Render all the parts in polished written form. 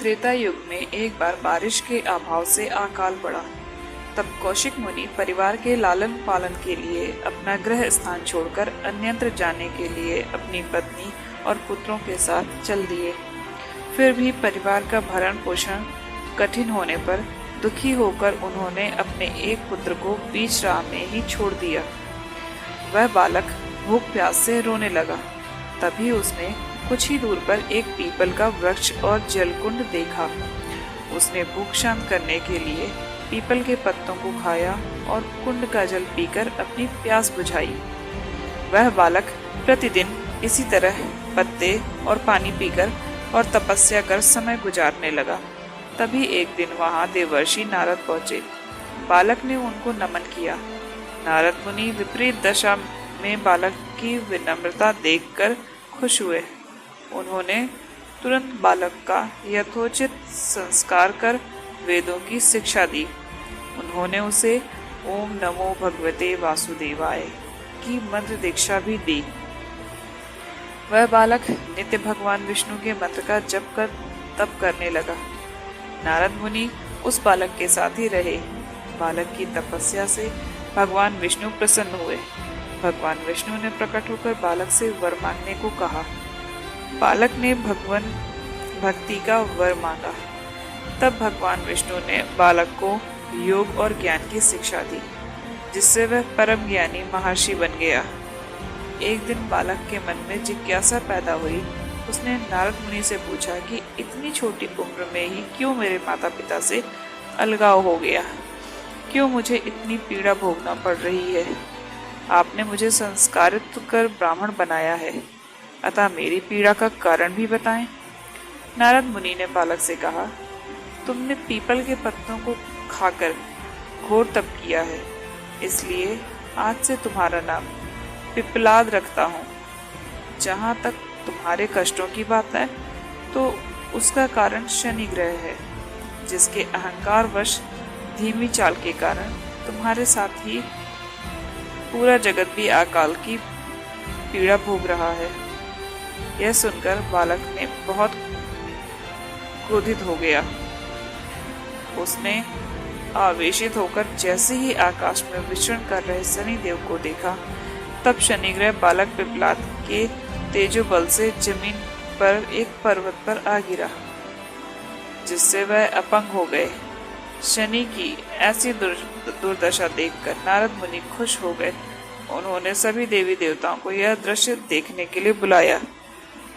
त्रेता युग में एक बार बारिश के अभाव से अकाल पड़ा। तब कौशिक मुनि परिवार के लालन पालन के लिए अपना गृह स्थान छोड़कर अन्यत्र जाने के लिए अपनी पत्नी और पुत्रों के साथ चल दिए। फिर भी परिवार का भरण पोषण कठिन होने पर दुखी होकर उन्होंने अपने एक पुत्र को बीच राह में ही छोड़ दिया। वह बालक भूख प्यास से रोने लगा। तभी उसने कुछ ही दूर पर एक पीपल का वृक्ष और जलकुंड देखा। उसने भूख शांत करने के लिए पीपल के पत्तों को खाया और कुंड का जल पीकर अपनी प्यास बुझाई। वह बालक प्रतिदिन इसी तरह पत्ते और पानी पीकर और तपस्या कर समय गुजारने लगा। तभी एक दिन वहां देवर्षि नारद पहुंचे। बालक ने उनको नमन किया। नारद मुनि विपरीत दशा में बालक की विनम्रता देखकर खुश हुए। उन्होंने तुरंत बालक का यथोचित संस्कार कर वेदों की शिक्षा दी। उन्होंने उसे ओम नमो भगवते वासुदेवाय की मंत्र दीक्षा भी दी। वह बालक नित्य भगवान विष्णु के मंत्र का जप कर तप करने लगा। नारद मुनि उस बालक के साथ ही रहे। बालक की तपस्या से भगवान विष्णु प्रसन्न हुए। भगवान विष्णु ने प्रकट होकर बालक से वर मांगने को कहा। बालक ने भगवान भक्ति का वर मांगा। तब भगवान विष्णु ने बालक को योग और ज्ञान की शिक्षा दी, जिससे वह परम ज्ञानी महर्षि बन गया। एक दिन बालक के मन में जिज्ञासा पैदा हुई। उसने नारद मुनि से पूछा कि इतनी छोटी उम्र में ही क्यों मेरे माता पिता से अलगाव हो गया, क्यों मुझे इतनी पीड़ा भोगना पड़ रही है। आपने मुझे संस्कारित कर ब्राह्मण बनाया है, अतः मेरी पीड़ा का कारण भी बताएं। नारद मुनि ने बालक से कहा, तुमने पीपल के पत्तों को खाकर घोर तप किया है, इसलिए आज से तुम्हारा नाम पिपलाद रखता हूँ। जहाँ तक तुम्हारे कष्टों की बात है तो उसका कारण शनि ग्रह है, जिसके अहंकार वश धीमी चाल के कारण तुम्हारे साथ ही पूरा जगत भी अकाल की पीड़ा भोग रहा है। यह सुनकर बालक ने बहुत क्रोधित हो गया। उसने आवेशित होकर जैसे ही आकाश में विचरण कर रहे शनि देव को देखा, तब शनिग्रह बालक पिपलाद के तेजो बल से जमीन पर एक पर्वत पर आ गिरा, जिससे वह अपंग हो गए। शनि की ऐसी दुर्दशा देखकर नारद मुनि खुश हो गए। उन्होंने सभी देवी देवताओं को यह दृश्य देखने के लिए बुलाया।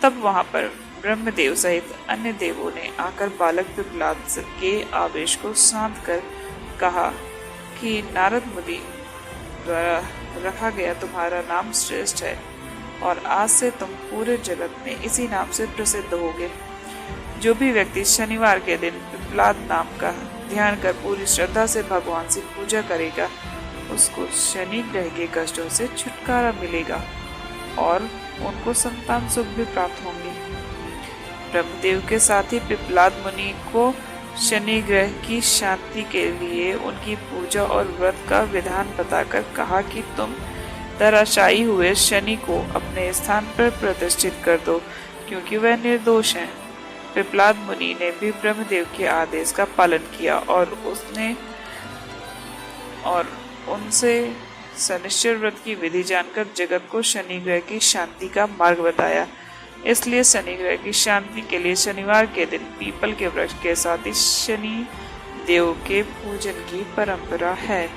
तब वहां पर ब्रह्मदेव सहित अन्य देवों ने आकर बालक पिपलाद के आवेश को शांत कर कहा कि नारद मुनि द्वारा रखा गया तुम्हारा नाम श्रेष्ठ है और आज से तुम पूरे जगत में इसी नाम से प्रसिद्ध होगे। जो भी व्यक्ति शनिवार के दिन पिपलाद नाम का ध्यान कर पूरी श्रद्धा से भगवान से पूजा करेगा, उसको शनि ग्रह के कष्टों से छुटकारा मिलेगा और उनको संतान सुख भी प्राप्त होंगे। ब्रह्मदेव के साथ ही पिपलाद मुनि को शनि ग्रह की शांति के लिए उनकी पूजा और व्रत का विधान बताकर कहा कि तुम धराशायी हुए शनि को अपने स्थान पर प्रतिष्ठित कर दो, क्योंकि वह निर्दोष हैं। पिपलाद मुनि ने भी ब्रह्मदेव के आदेश का पालन किया और उनसे शनिश्चर व्रत की विधि जानकर जगत को शनि ग्रह की शांति का मार्ग बताया। इसलिए शनि ग्रह की शांति के लिए शनिवार के दिन पीपल के वृक्ष के साथ ही शनि देव के पूजन की परंपरा है।